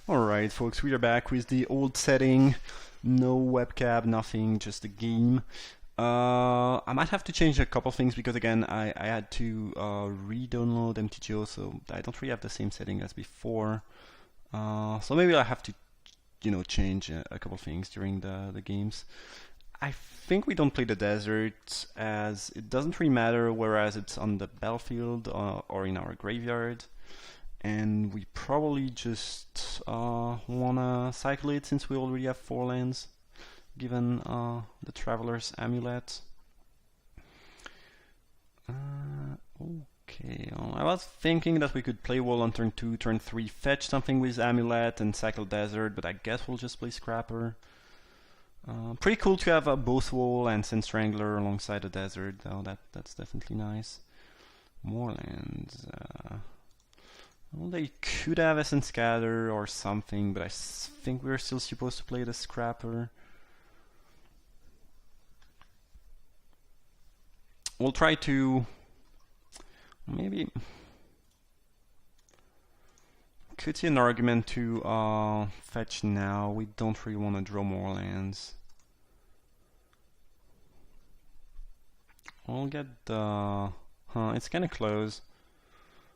Alright folks, we are back with the old setting. No webcam, nothing, just the game. I might have to change a couple things because again I had to re-download MTGO, so I don't really have the same setting as before. So maybe I have to change a couple things during the games. I think we don't play the desert as it doesn't really matter whereas it's on the battlefield or in our graveyard. And we probably just wanna cycle it since we already have 4 lands, given the Traveler's Amulet. Okay, I was thinking that we could play Wall on turn 2, turn 3, fetch something with Amulet and cycle Desert, but I guess we'll just play Scrapper. Pretty cool to have both Wall and Sand Strangler alongside the Desert, though. That's definitely nice. More lands. Well, they could have Essence Scatter or something, but I think we're still supposed to play the Scrapper. We'll try to... maybe... could see an argument to fetch now. We don't really want to draw more lands. We'll get the... it's kinda close.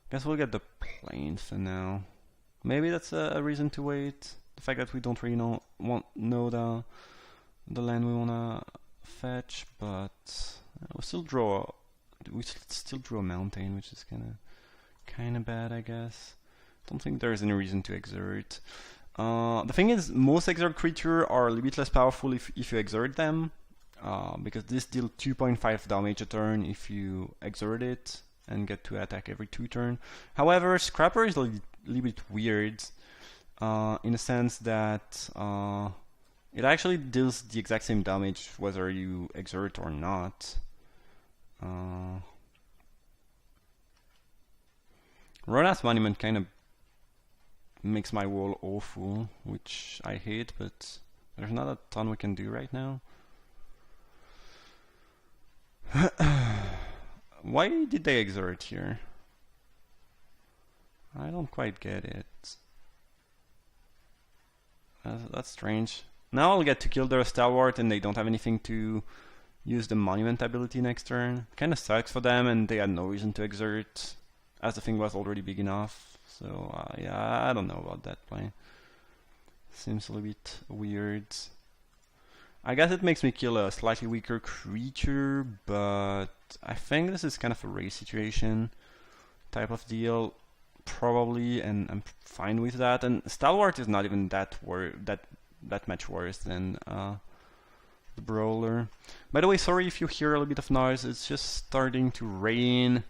Guess we'll get the plane for now. Maybe that's a reason to wait. The fact that we don't really know the land we wanna fetch, but we still draw a mountain, which is kinda bad, I guess. Don't think there's any reason to exert. The thing is, most exert creatures are a little bit less powerful if you exert them, because this deals 2.5 damage a turn if you exert it and get to attack every 2 turns. However, Scrapper is a little bit weird in the sense that it actually deals the exact same damage whether you exert or not. Rona's Monument kind of makes my wall awful, which I hate, but there's not a ton we can do right now. Why did they exert here? I don't quite get it. That's strange. Now I'll get to kill their Stalwart and they don't have anything to use the Monument ability next turn. Kinda sucks for them, and they had no reason to exert as the thing was already big enough. So yeah, I don't know about that play. Seems a little bit weird. I guess it makes me kill a slightly weaker creature, but I think this is kind of a race situation type of deal, probably, and I'm fine with that. And Stalwart is not even that much worse than the Brawler. By the way, sorry if you hear a little bit of noise. It's just starting to rain,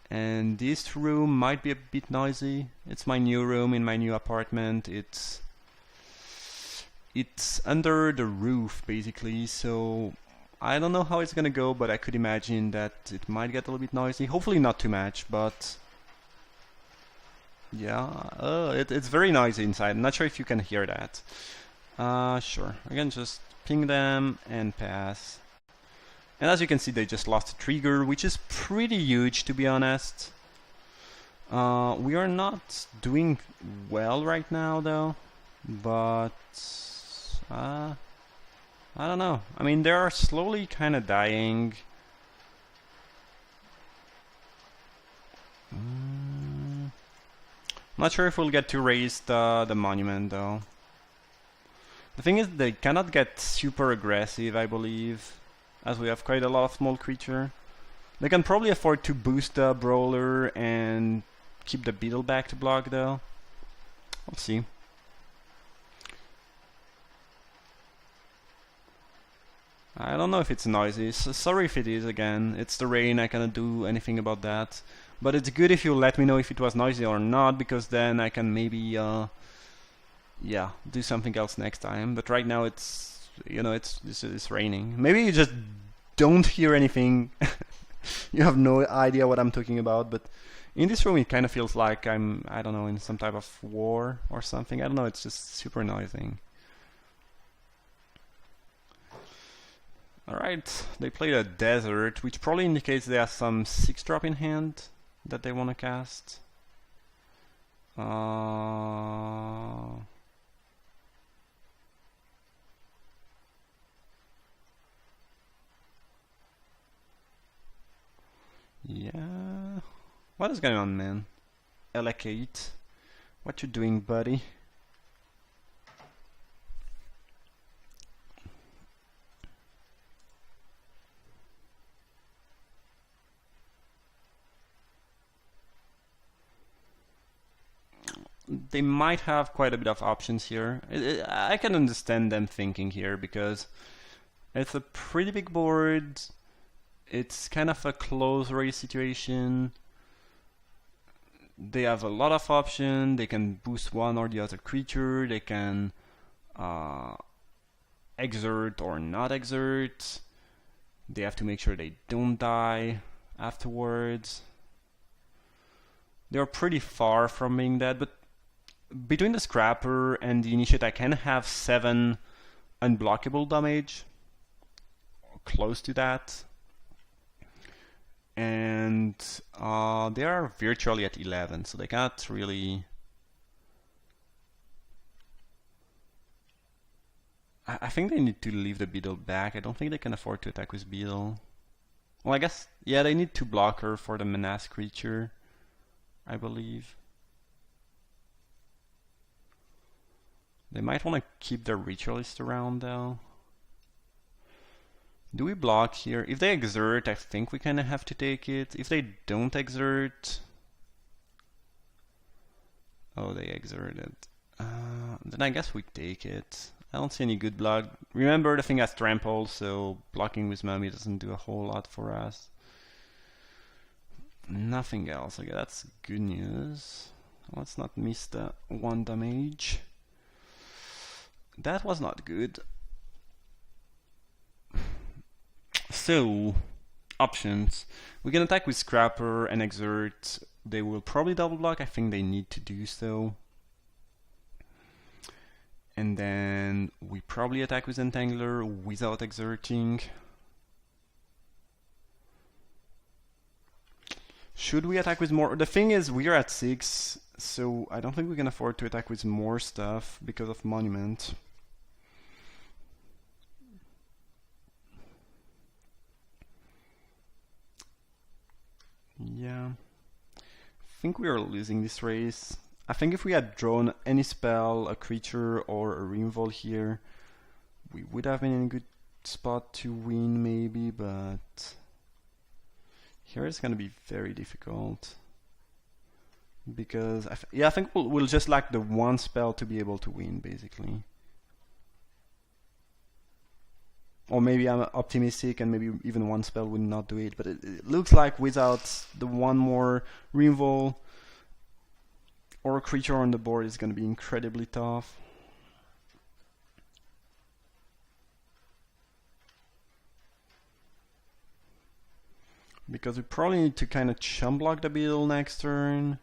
and this room might be a bit noisy. It's my new room in my new apartment. It's under the roof, basically, so I don't know how it's gonna go, but I could imagine that it might get a little bit noisy. Hopefully not too much, but yeah, it's very noisy inside. I'm not sure if you can hear that. Sure, again, just ping them and pass. And as you can see, they just lost a trigger, which is pretty huge, to be honest. We are not doing well right now, though, but I don't know. I mean, they are slowly kind of dying. Not sure if we'll get to raise the monument, though. The thing is, they cannot get super aggressive, I believe, as we have quite a lot of small creature. They can probably afford to boost the Brawler and keep the Beetle back to block, though. We'll see. I don't know if it's noisy. Sorry if it is again. It's the rain, I cannot do anything about that. But it's good if you let me know if it was noisy or not, because then I can maybe yeah, do something else next time. But right now it's it's raining. Maybe you just don't hear anything. You have no idea what I'm talking about, but in this room it kind of feels like I don't know, in some type of war or something. I don't know, it's just super noisy. Alright, they played a Desert, which probably indicates they have some 6-drop in hand that they want to cast. What is going on, man? Allocate. What you doing, buddy? They might have quite a bit of options here. I can understand them thinking here because it's a pretty big board. It's kind of a close race situation. They have a lot of options. They can boost one or the other creature. They can exert or not exert. They have to make sure they don't die afterwards. They're pretty far from being dead, but between the Scrapper and the Initiate, I can have 7 unblockable damage, or close to that. And they are virtually at 11, so they can't really... I think they need to leave the Beetle back. I don't think they can afford to attack with Beetle. Well, I guess, yeah, they need 2 blocker for the Menace creature, I believe. They might want to keep their Ritualist around, though. Do we block here? If they exert, I think we kind of have to take it. If they don't exert... Oh, they exerted. Then I guess we take it. I don't see any good block. Remember, the thing has trample, so blocking with Mummy doesn't do a whole lot for us. Nothing else. Okay, that's good news. Let's not miss the 1 damage. That was not good. So, options. We can attack with Scrapper and exert. They will probably double block. I think they need to do so. And then we probably attack with Entangler without exerting. Should we attack with more? The thing is, we are at 6, so I don't think we can afford to attack with more stuff because of Monument. Yeah. I think we are losing this race. I think if we had drawn any spell, a creature, or a removal here, we would have been in a good spot to win, maybe, but here it's gonna be very difficult. Because, I think we'll just lack the 1 spell to be able to win, basically. Or maybe I'm optimistic and maybe even 1 spell would not do it, but it looks like without the 1 more removal or a creature on the board is going to be incredibly tough. Because we probably need to kind of chump block the Beetle next turn.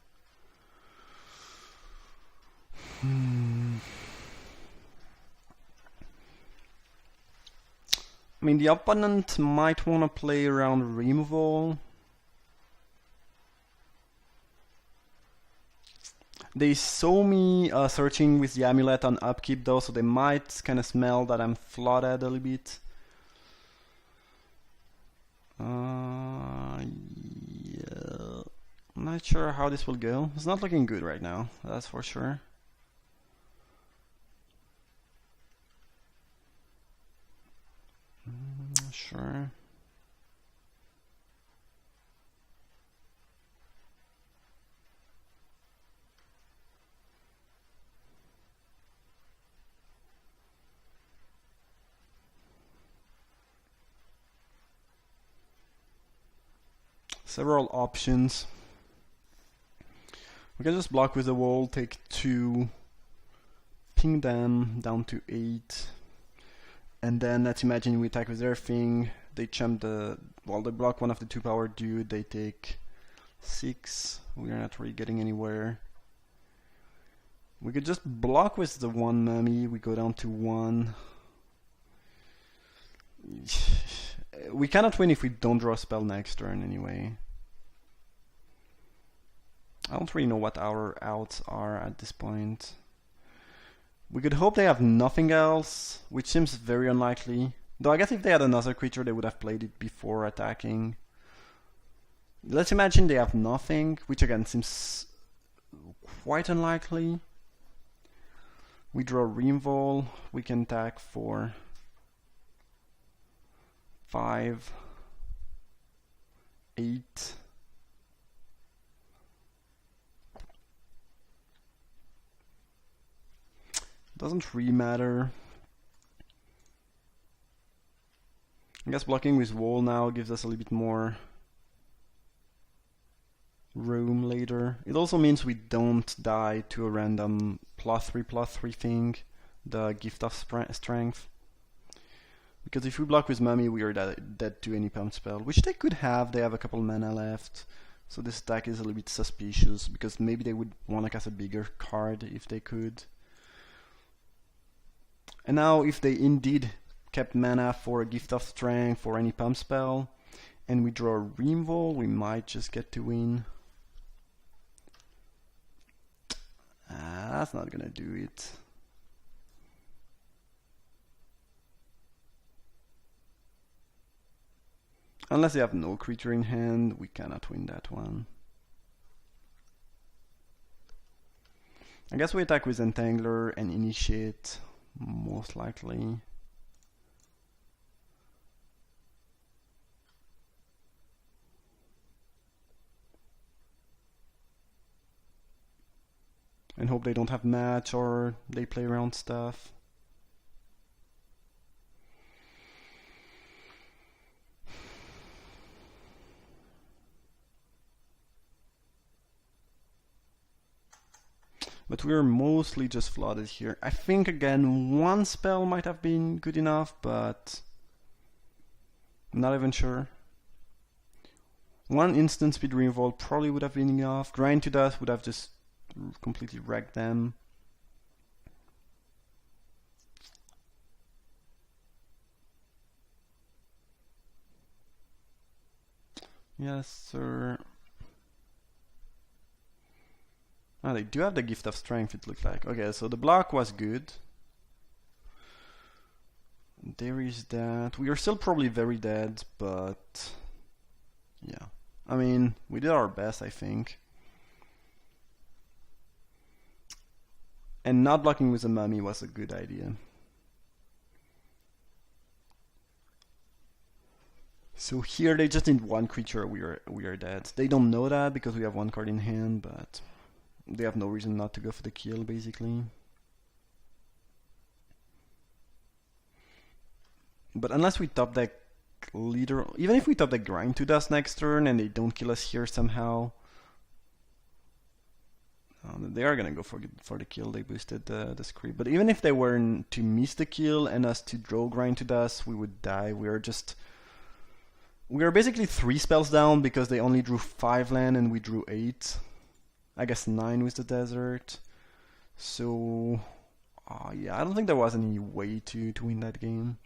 I mean, the opponent might want to play around removal. They saw me searching with the amulet on upkeep though, so they might kind of smell that I'm flooded a little bit. Yeah. I'm not sure how this will go. It's not looking good right now, that's for sure. Sure. Several options. We can just block with the wall, take 2, ping them down to 8. And then let's imagine we attack with their thing. They chump the... Well, they block one of the 2 power dude. They take 6. We are not really getting anywhere. We could just block with the 1 mummy. We go down to 1. We cannot win if we don't draw a spell next turn anyway. I don't really know what our outs are at this point. We could hope they have nothing else, which seems very unlikely. Though I guess if they had another creature, they would have played it before attacking. Let's imagine they have nothing, which again seems quite unlikely. We draw Reinvol, we can attack for 5, 8. Doesn't really matter. I guess blocking with wall now gives us a little bit more room later. It also means we don't die to a random +3/+3 thing, the Gift of Strength. Because if we block with Mummy, we are dead to any pump spell, which they could have. They have a couple mana left. So this attack is a little bit suspicious, because maybe they would want to cast a bigger card if they could. And now if they indeed kept mana for a Gift of Strength or any pump spell, and we draw a Reinvol, we might just get to win. That's not gonna do it. Unless they have no creature in hand, we cannot win that one. I guess we attack with Entangler and Initiate, most likely. And hope they don't have match or they play around stuff. But we're mostly just flooded here. I think again one spell might have been good enough, but I'm not even sure. One instant speed Reinvol probably would have been enough. Grind to Dust would have just completely wrecked them. Yes, sir. Ah, they do have the Gift of Strength, it looked like. Okay, so the block was good. There is that. We are still probably very dead, but yeah. I mean, we did our best, I think. And not blocking with a Mummy was a good idea. So here they just need one creature, we are dead. They don't know that because we have one card in hand, but they have no reason not to go for the kill, basically. But unless we top deck Leader, even if we top deck Grind to Dust next turn and they don't kill us here somehow, they are gonna go for the kill. They boosted the script. But even if they were to miss the kill and us to draw Grind to Dust, we would die. We are basically 3 spells down because they only drew 5 land and we drew 8. I guess 9 with the desert. So yeah, I don't think there was any way to win that game.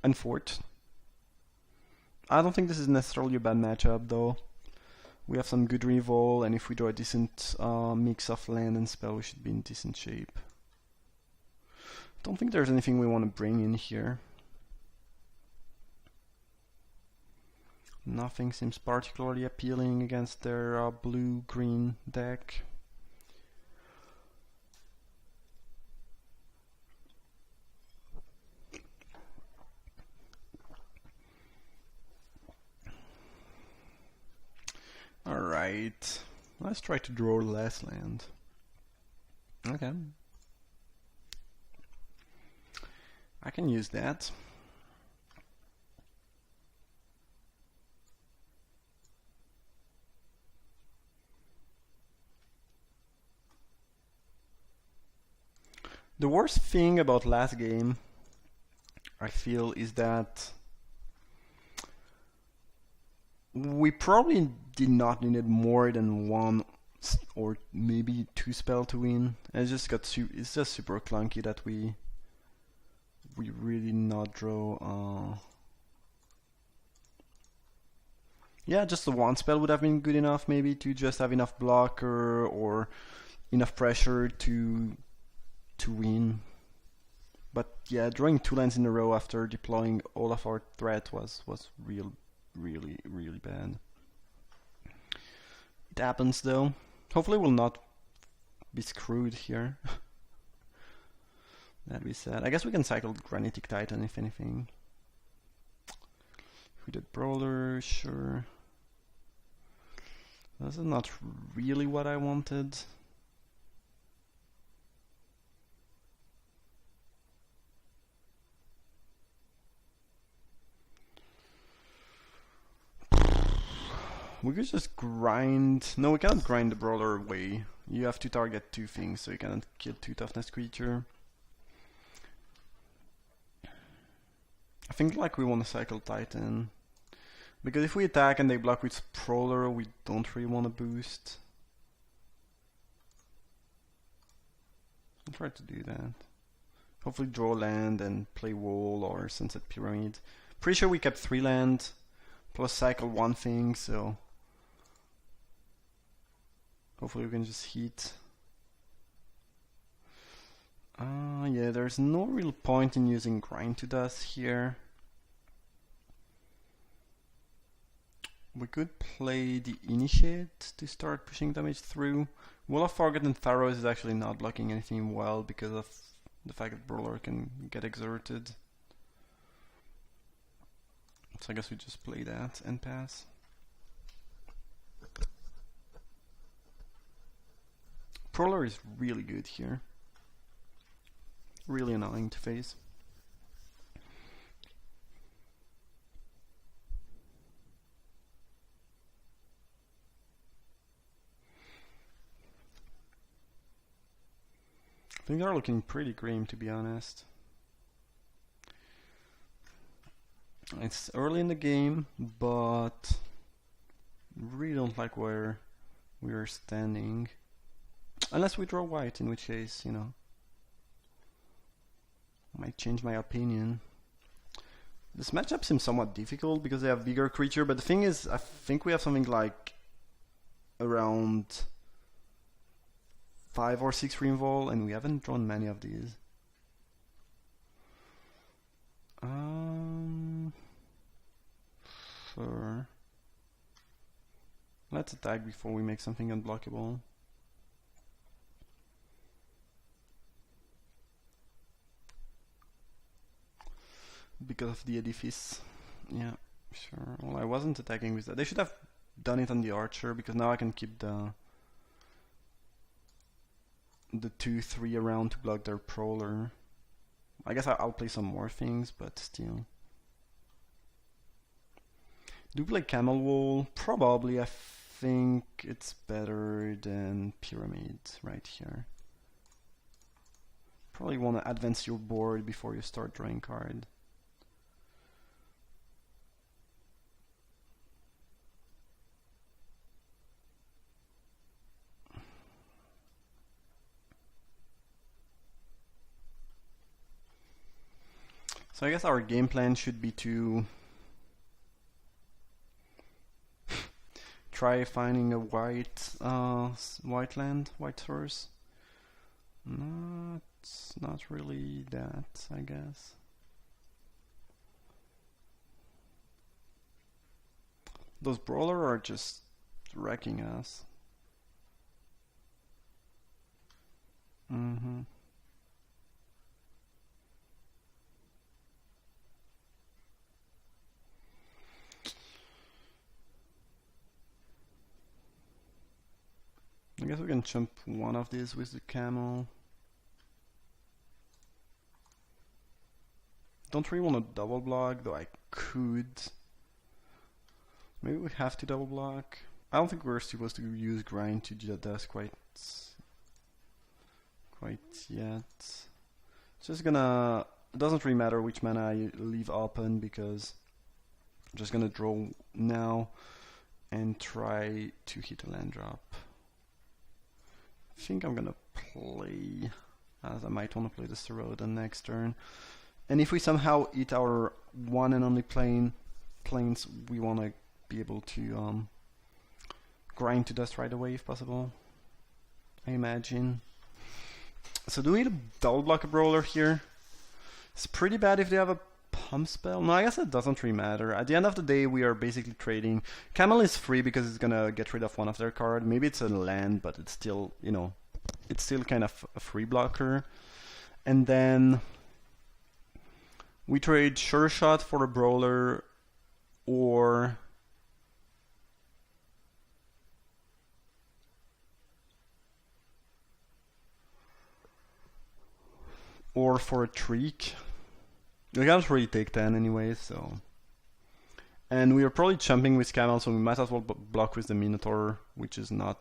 And Fort. I don't think this is necessarily a bad matchup though. We have some good Reinvol, and if we draw a decent mix of land and spell, we should be in decent shape. Don't think there's anything we want to bring in here. Nothing seems particularly appealing against their blue-green deck. Alright, let's try to draw less land. Okay. I can use that. The worst thing about last game, I feel, is that we probably did not need more than 1 or maybe 2 spell to win. It's just super clunky that we really did not draw. Yeah, just the 1 spell would have been good enough, maybe, to just have enough blocker or enough pressure to win. But yeah, drawing 2 lands in a row after deploying all of our threat was really, really bad. It happens though. Hopefully we'll not be screwed here. That'd be sad. I guess we can cycle Granitic Titan if anything. If we did Brawler, sure. This is not really what I wanted. We could just grind. No, we can't grind the Brawler away. You have to target two things, so you cannot kill two toughness creature. I think like we want to cycle Titan. Because if we attack and they block with Brawler, we don't really want to boost. I'll try to do that. Hopefully draw land and play Wall or Sunset Pyramid. Pretty sure we kept 3 land, plus cycle one thing, so hopefully we can just hit. Yeah, there's no real point in using Grind to Dust here. We could play the Initiate to start pushing damage through. Wall of Forgotten Pharaohs is actually not blocking anything well because of the fact that Brawler can get exerted. So I guess we just play that and pass. Brawler is really good here. Really annoying to face. Things are looking pretty grim, to be honest. It's early in the game, but really don't like where we are standing. Unless we draw white, in which case, you know, might change my opinion. This matchup seems somewhat difficult because they have bigger creature, but the thing is, I think we have something like around 5 or 6 Reinvol, and we haven't drawn many of these. Sure. Let's attack before we make something unblockable. Because of the edifice. Yeah, sure. Well, I wasn't attacking with that. They should have done it on the archer, because now I can keep the 2-3 around to block their Prowler. I guess I'll play some more things, but still. Do play Camel Wall? Probably. I think it's better than Pyramid right here. Probably want to advance your board before you start drawing card. So I guess our game plan should be to try finding a white land, white source. No, it's not really that, I guess. Those Brawler are just wrecking us. I guess we can jump one of these with the camel. Don't really want to double block, though I could. Maybe we have to double block. I don't think we're supposed to use grind to do that quite yet. It's just gonna. It doesn't really matter which mana I leave open because I'm just gonna draw now and try to hit a land drop. I think I'm gonna play, as I might want to play the Seroda next turn. And if we somehow hit our one and only planes, we want to be able to grind to dust right away if possible, I imagine. So do we need a double block a Brawler here? It's pretty bad if they have a pump spell? No, I guess it doesn't really matter. At the end of the day, we are basically trading. Camel is free because it's gonna get rid of one of their cards. Maybe it's a land, but it's still, you know, it's still kind of a free blocker. And then we trade Sure Shot for a Brawler, or for a Treek. We can't really take 10 anyway, so. And we are probably jumping with Camel, so we might as well block with the Minotaur, which is not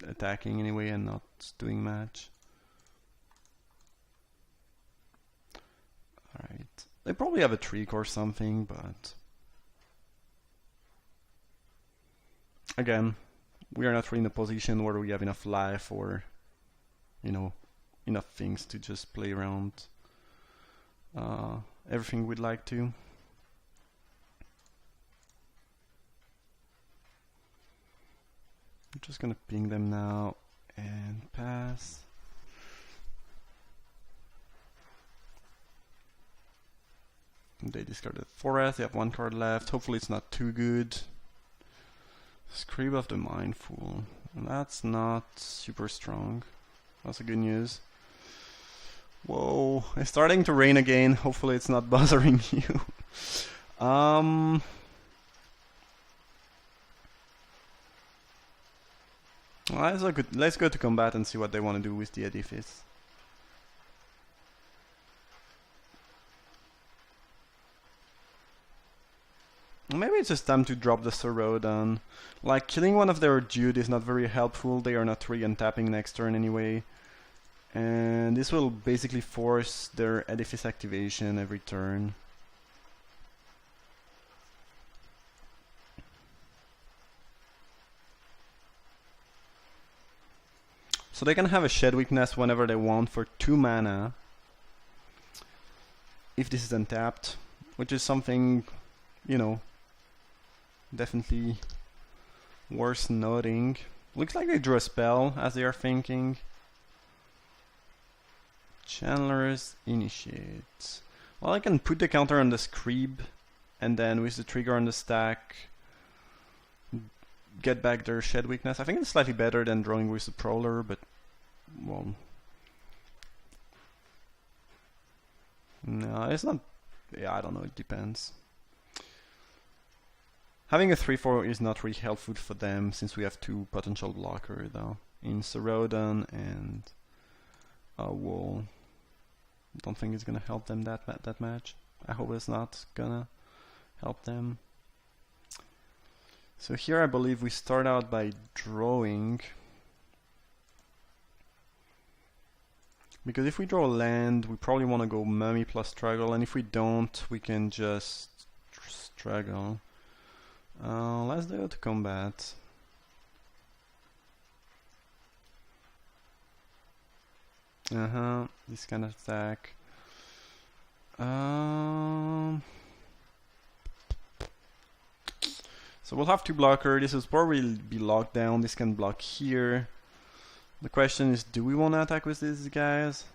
attacking anyway and not doing much. Alright. They probably have a Treek or something, but again, we are not really in a position where we have enough life or, you know, enough things to just play around everything we'd like to. I'm just gonna ping them now and pass. They discarded Forest, they have one card left. Hopefully it's not too good. Scream of the Mindful. That's not super strong. That's a good news. Whoa, it's starting to rain again. Hopefully it's not bothering you. Let's go to combat and see what they want to do with the edifice. Maybe it's just time to drop the Sarodon. Like, killing one of their Dude is not very helpful. They are not really untapping next turn anyway. And this will basically force their edifice activation every turn. So they can have a Shed Weakness whenever they want for 2 mana. If this is untapped, which is something, you know, definitely worth noting. Looks like they drew a spell as they are thinking. Chandler's Initiate. Well, I can put the counter on the Screeb, and then with the trigger on the stack, get back their Shed Weakness. I think it's slightly better than drawing with the Prowler, but, well, no, it's not. Yeah, I don't know, it depends. Having a 3-4 is not really helpful for them, since we have 2 potential blockers though, in Sarodon and Wall. Don't think it's gonna help them that much. I hope it's not gonna help them. So here I believe we start out by drawing, because if we draw a land, we probably want to go Mummy plus Struggle, and if we don't, we can just struggle. Let's go to combat. This kind of attack. So we'll have 2 blockers. This will probably be locked down. This can block here. The question is, do we want to attack with these guys?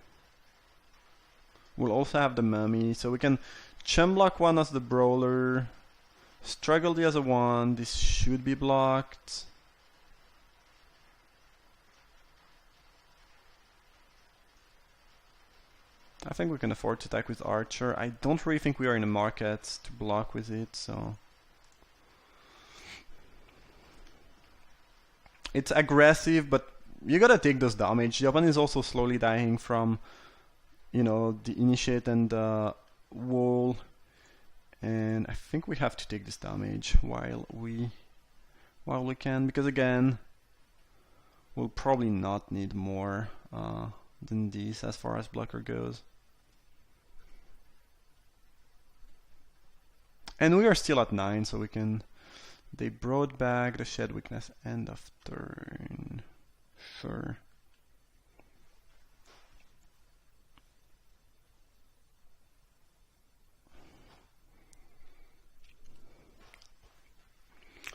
We'll also have the Mummy, so we can chum block one as the Brawler, struggle the other one. This should be blocked. I think we can afford to attack with Archer. I don't really think we are in the market to block with it, so it's aggressive, but you gotta take this damage. The opponent is also slowly dying from, you know, the Initiate and the Wall, and I think we have to take this damage while we can, because again, we'll probably not need more than these as far as blocker goes. And we are still at 9, so we can. They brought back the Shed Weakness end of turn. Sure.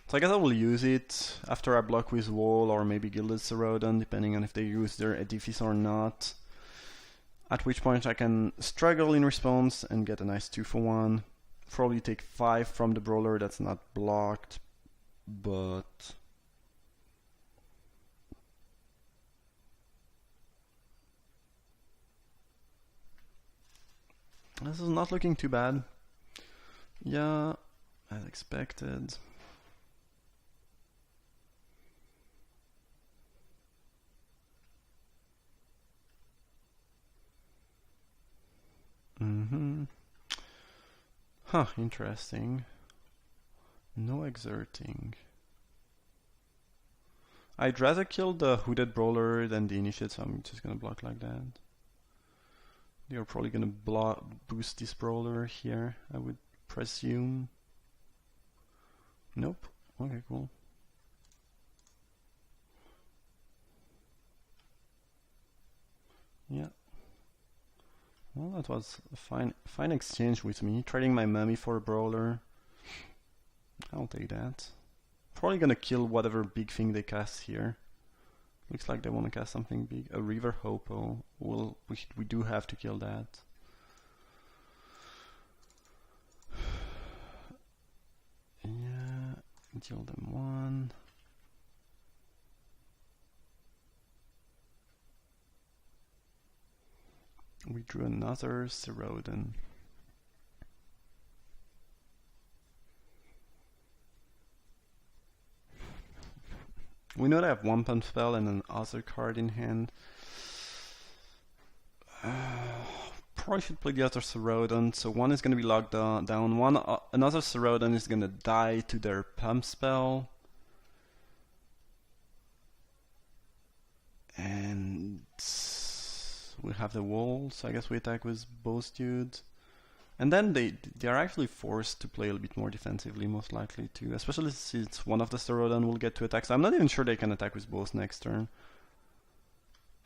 So I guess I will use it after I block with Wall or maybe Gilded Sarodon, depending on if they use their Edifice or not. At which point I can struggle in response and get a nice 2-for-1. Probably take 5 from the brawler, that's not blocked, but this is not looking too bad. Yeah, as expected. Huh, interesting. No exerting. I'd rather kill the hooded brawler than the initiate, so I'm just gonna block like that. They're probably gonna boost this brawler here, I would presume. Nope. Okay, cool. Yeah. Well, that was a fine exchange with me. Trading my mummy for a brawler. I'll take that. Probably gonna kill whatever big thing they cast here. Looks like they want to cast something big. A River Hopo. Well, we do have to kill that. Yeah, deal them 1. We drew another Serodon. We know they have one pump spell and an other card in hand. Probably should play the other Serodon. So one is going to be locked down. Another Serodon is going to die to their pump spell. And we have the wall, so I guess we attack with both dudes. And then they are actually forced to play a little bit more defensively, most likely too. Especially since one of the Serodon will get to attack. So I'm not even sure they can attack with both next turn.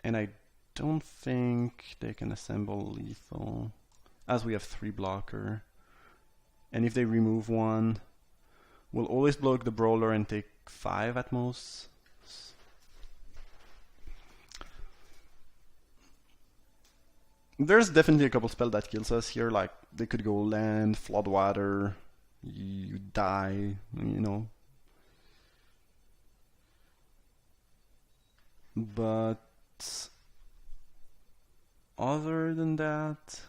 And I don't think they can assemble lethal, as we have 3 blocker. And if they remove one, we'll always block the brawler and take 5 at most. There's definitely a couple spells that kills us here, like they could go land, flood water, you die, you know. But other than that,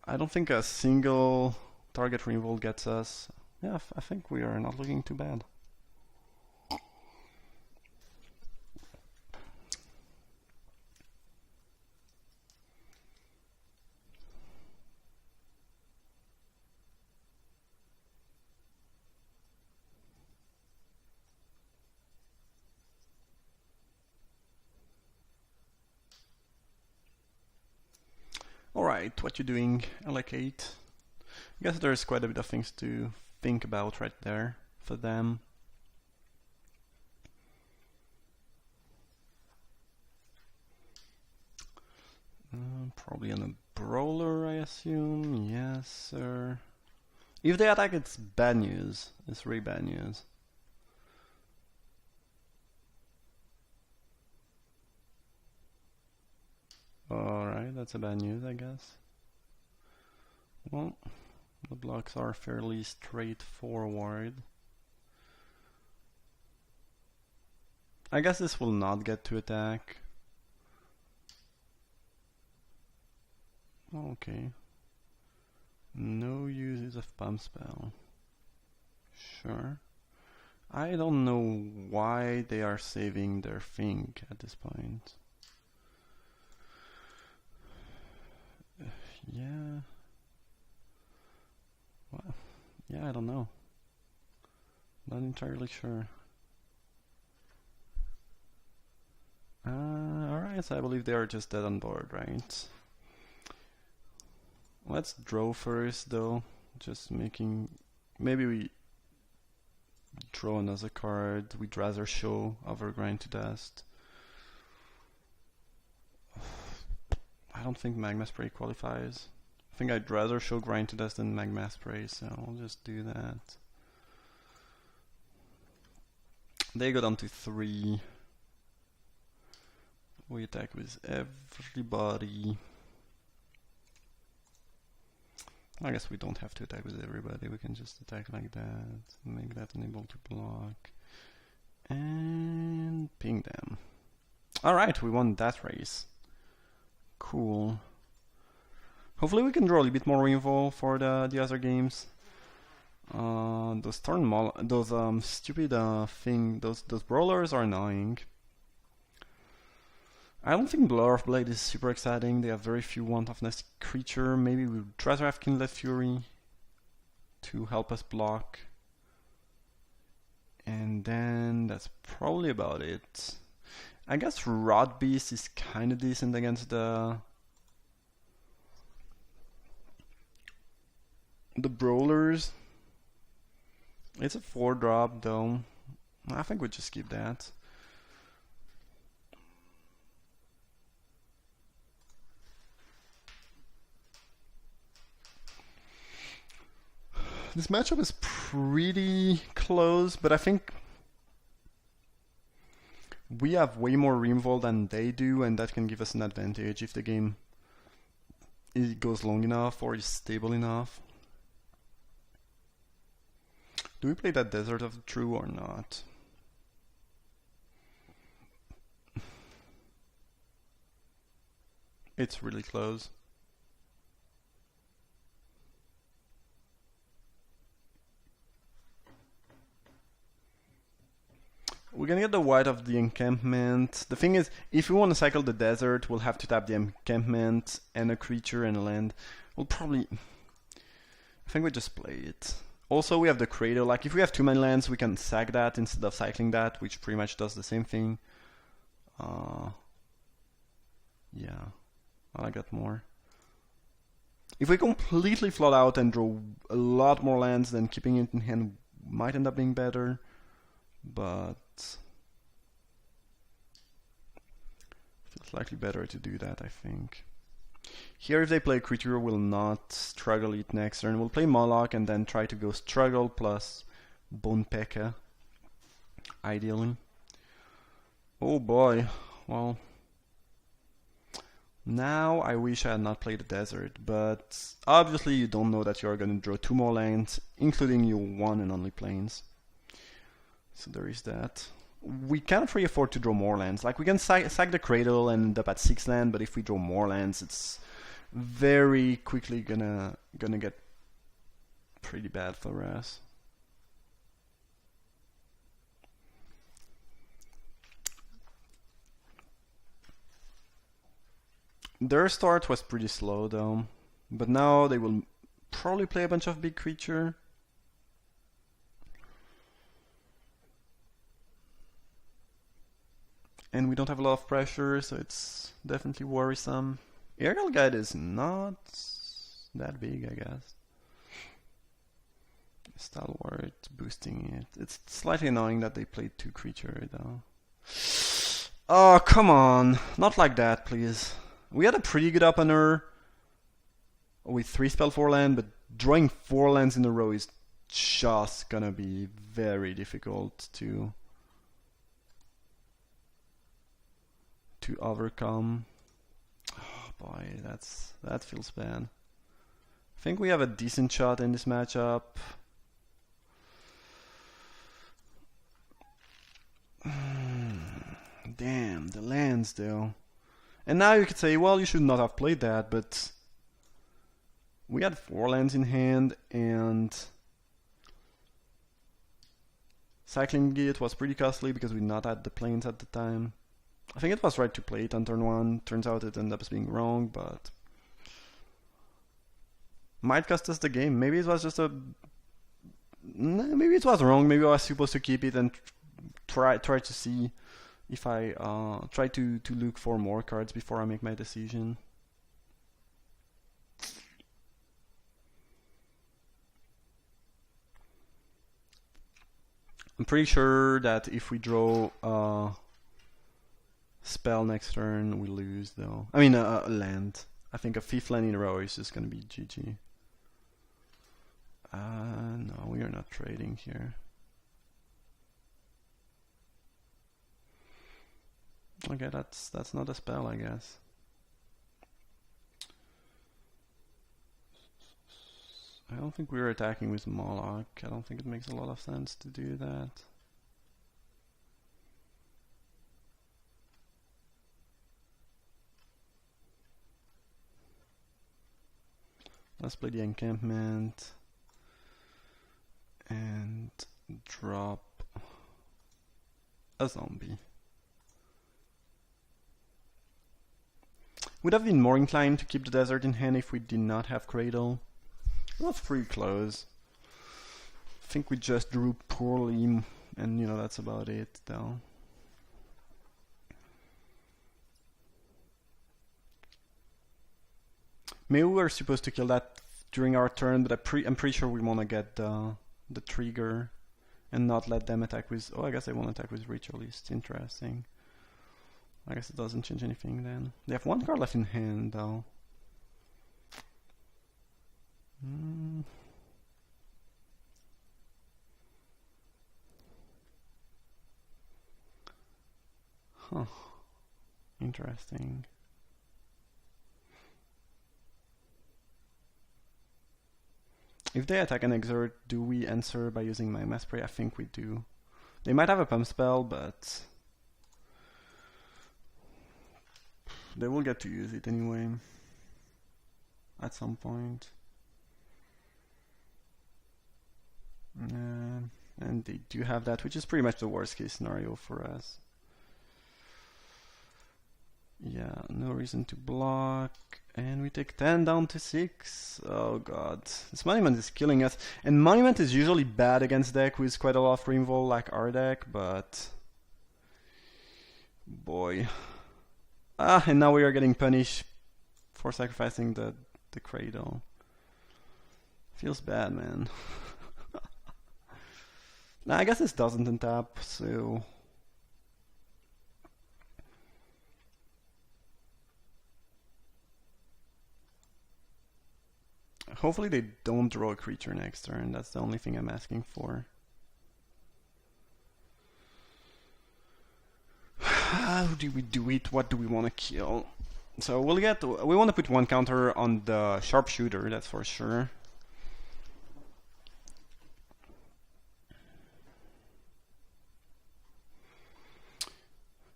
I don't think a single target removal gets us. Yeah, I think we are not looking too bad. Alright, what you doing, allocate? I guess there's quite a bit of things to think about right there for them. Probably on a brawler, I assume. Yes, sir. If they attack, it's bad news. It's really bad news. Alright, that's a bad news, I guess. Well, the blocks are fairly straightforward. I guess this will not get to attack. Okay. No uses of pump spell. Sure. I don't know why they are saving their thing at this point. Yeah. Well, yeah, I don't know. Not entirely sure. Alright, so I believe they are just dead on board, right? Let's draw first, though. Just making... Maybe we draw another card. We'd rather show over Grind to Dust. I don't think Magma Spray qualifies. I think I'd rather show Grind to Dust than Magma Spray, so I'll just do that. They go down to 3. We attack with everybody. I guess we don't have to attack with everybody, we can just attack like that, make that unable to block, and ping them. Alright, we won that race. Cool. Hopefully we can draw a little bit more info for the other games. Those stupid those brawlers are annoying. I don't think Blur of Blade is super exciting. They have very few one-toughness creature. Maybe we'd rather have Kindled Fury to help us block. And then that's probably about it. I guess Rod Beast is kinda decent against the brawlers. It's a 4-drop though. I think we just keep that. This matchup is pretty close, but I think we have way more Removal than they do, and that can give us an advantage if the game goes long enough or is stable enough. Do we play that Desert of the True or not? It's really close. We're gonna get the white of the encampment. The thing is, if we want to cycle the desert, we'll have to tap the encampment and a creature and a land. We'll probably... I think we just play it. Also, we have the cradle. Like, if we have too many lands, we can sack that instead of cycling that, which pretty much does the same thing. Yeah, I like that more. If we completely flood out and draw a lot more lands, then keeping it in hand might end up being better. But feels slightly better to do that, I think. Here, if they play a creature, we'll not struggle it next turn. We'll play Moloch and then try to go struggle plus Bone P.E.K.K.A. Ideally. Oh boy, well. Now I wish I had not played the desert, but obviously you don't know that you're going to draw 2 more lands, including your one and only planes. So there is that. We can't really afford to draw more lands. Like, we can sack the cradle and end up at 6 land, but if we draw more lands, it's very quickly gonna get pretty bad for us. Their start was pretty slow though, but now they will probably play a bunch of big creature. And we don't have a lot of pressure, so it's definitely worrisome. Aerial Guide is not that big, I guess. Stalwart, boosting it. It's slightly annoying that they played 2 creature though. Oh, come on. Not like that, please. We had a pretty good opener with 3 spell 4 land, but drawing 4 lands in a row is just gonna be very difficult to overcome. Oh boy, that feels bad. I think we have a decent shot in this matchup. Damn, the lands though. And now you could say, well, you should not have played that, but we had 4 lands in hand, and cycling it was pretty costly because we not had the planes at the time. I think it was right to play it on turn 1. Turns out it ended up being wrong, but might cost us the game. Maybe it was just a... Maybe it was wrong. Maybe I was supposed to keep it and try to see if I try to look for more cards before I make my decision. I'm pretty sure that if we draw spell next turn, we lose though. I mean a land. I think a 5th land in a row is just gonna be GG. No, we are not trading here. Okay, that's not a spell, I guess. I don't think we're attacking with Moloch. I don't think it makes a lot of sense to do that. Let's play the encampment and drop a zombie. Would have been more inclined to keep the desert in hand if we did not have Cradle. It was pretty close. I think we just drew poorly, and you know, that's about it though. Maybe we were supposed to kill that during our turn, but I'm pretty sure we want to get the trigger and not let them attack with... Oh, I guess they won't attack with Ritualist. Interesting. I guess it doesn't change anything then. They have one card left in hand though. Huh. Interesting. If they attack and exert, do we answer by using my Mass Spray? I think we do. They might have a pump spell, but they will get to use it anyway at some point. And they do have that, which is pretty much the worst case scenario for us. Yeah, no reason to block. And we take 10 down to 6. Oh god. This Monument is killing us. And Monument is usually bad against deck with quite a lot of removal like our deck, but... boy. And now we are getting punished for sacrificing the Cradle. Feels bad, man. Nah, I guess this doesn't untap, so... hopefully they don't draw a creature next turn. That's the only thing I'm asking for. How do we do it? What do we want to kill? So we want to put one counter on the Sharpshooter, that's for sure.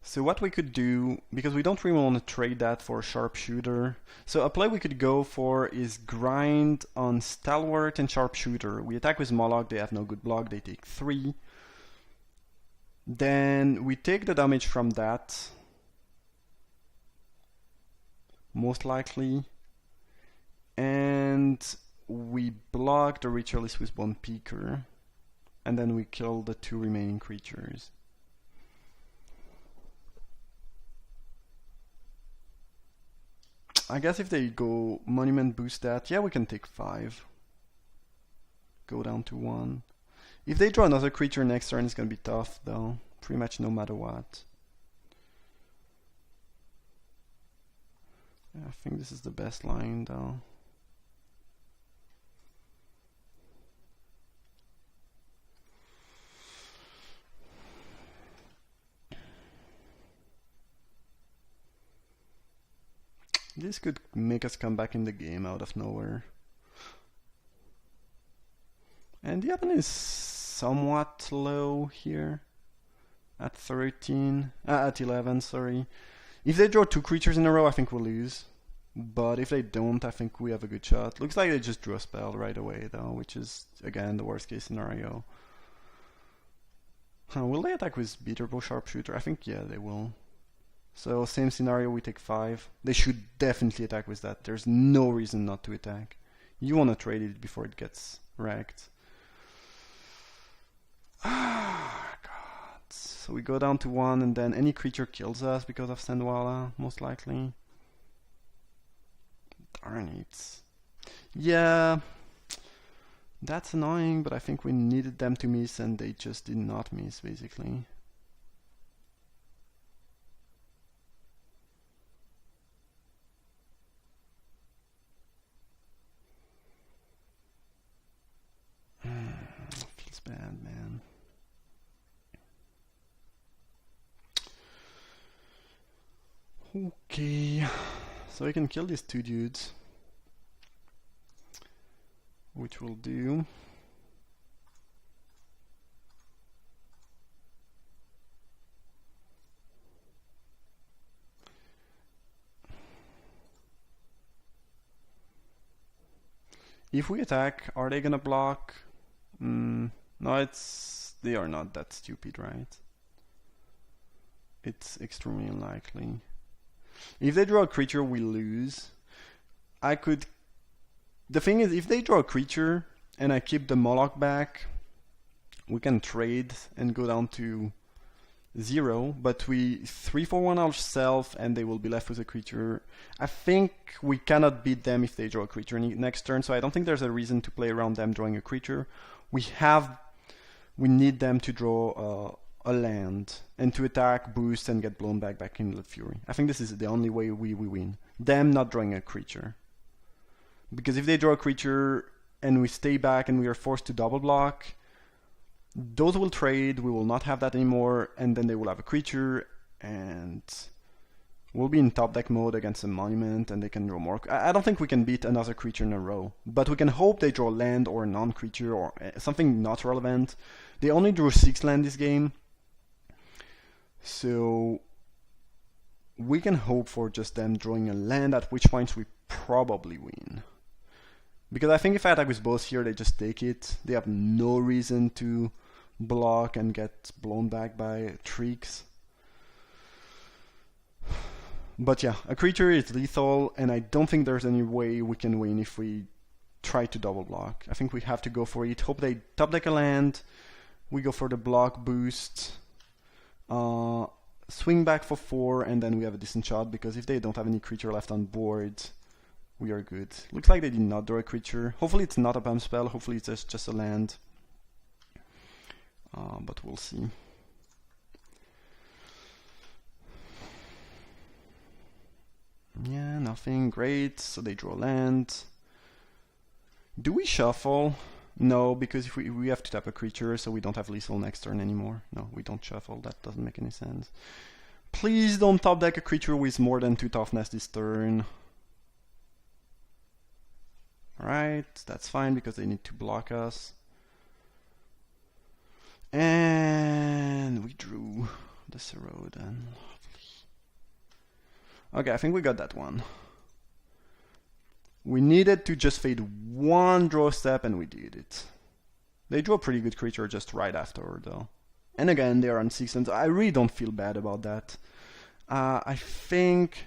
So what we could do, because we don't really want to trade that for Sharpshooter, so a play we could go for is grind on Stalwart and Sharpshooter. We attack with Moloch, they have no good block, they take 3. Then we take the damage from that, most likely, and we block the Ritualist with 1 Peeker, and then we kill the 2 remaining creatures. I guess if they go Monument boost that, yeah, we can take 5. Go down to 1. If they draw another creature next turn, it's gonna be tough though. Pretty much no matter what. Yeah, I think this is the best line though. This could make us come back in the game out of nowhere. And the opponent is somewhat low here. At 13. At 11, sorry. If they draw 2 creatures in a row, I think we'll lose. But if they don't, I think we have a good shot. Looks like they just drew a spell right away though, which is, again, the worst case scenario. Will they attack with Beaterbow Sharpshooter? I think, yeah, they will. So same scenario, we take 5. They should definitely attack with that. There's no reason not to attack. You want to trade it before it gets wrecked. Ah, God. So we go down to 1 and then any creature kills us because of Sandwala, most likely. Darn it. Yeah, that's annoying, but I think we needed them to miss and they just did not miss, basically. Feels bad, man. Okay, so I can kill these two dudes, which will do. If we attack, are they gonna block? No, they are not that stupid, right? It's extremely unlikely. If they draw a creature, we lose. The thing is, if they draw a creature and I keep the Moloch back, we can trade and go down to 0, but we 3-for-1 ourselves and they will be left with a creature. I think we cannot beat them if they draw a creature next turn, so I don't think there's a reason to play around them drawing a creature. We need them to draw a land and to attack, boost, and get blown back in Blood Fury. I think this is the only way we win. Them not drawing a creature. Because if they draw a creature and we stay back and we are forced to double block, those will trade, we will not have that anymore, and then they will have a creature, and we'll be in top deck mode against a monument, and they can draw more. I don't think we can beat another creature in a row, but we can hope they draw land or a non-creature or something not relevant. They only drew 6 land this game, so we can hope for just them drawing a land, at which point we probably win. Because I think if I attack with both here, they just take it. They have no reason to block and get blown back by tricks. But yeah, a creature is lethal, and I don't think there's any way we can win if we try to double block. I think we have to go for it. Hope they top deck a land. We go for the block boost. Swing back for 4, and then we have a decent shot, because if they don't have any creature left on board, we are good. Looks like they did not draw a creature. Hopefully it's not a bump spell. Hopefully it's just a land. But we'll see. Yeah, nothing. Great. So they draw land. Do we shuffle? No, because if we have to tap a creature, so we don't have lethal next turn anymore. No, we don't shuffle. That doesn't make any sense. Please don't top deck a creature with more than 2 toughness this turn. Alright, that's fine because they need to block us. And we drew the Serodan. Lovely. Okay, I think we got that one. We needed to just fade 1 draw step, and we did it. They drew a pretty good creature just right afterward, though. And again, they are on 6, and I really don't feel bad about that. I think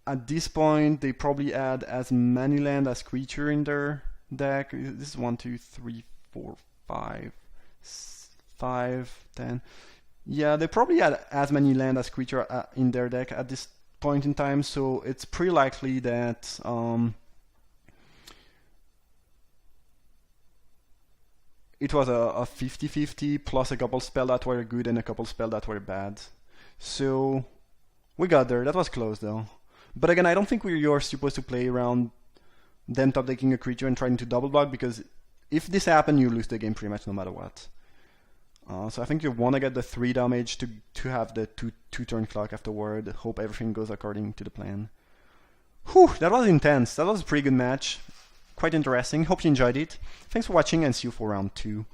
at this point, they probably add as many land as creature in their deck. This is 1, 2, 3, 4, 5, 5, 10. Yeah, they probably add as many land as creature in their deck at this point in time, so it's pretty likely that it was a 50-50 plus a couple spells that were good and a couple spells that were bad. So we got there. That was close though. But again, I don't think you're supposed to play around them top decking a creature and trying to double block, because if this happens, you lose the game pretty much no matter what. So I think you want to get the 3 damage to have the 2 turn clock afterward. Hope everything goes according to the plan. Whew, that was intense. That was a pretty good match. Quite interesting. Hope you enjoyed it. Thanks for watching, and see you for round 2.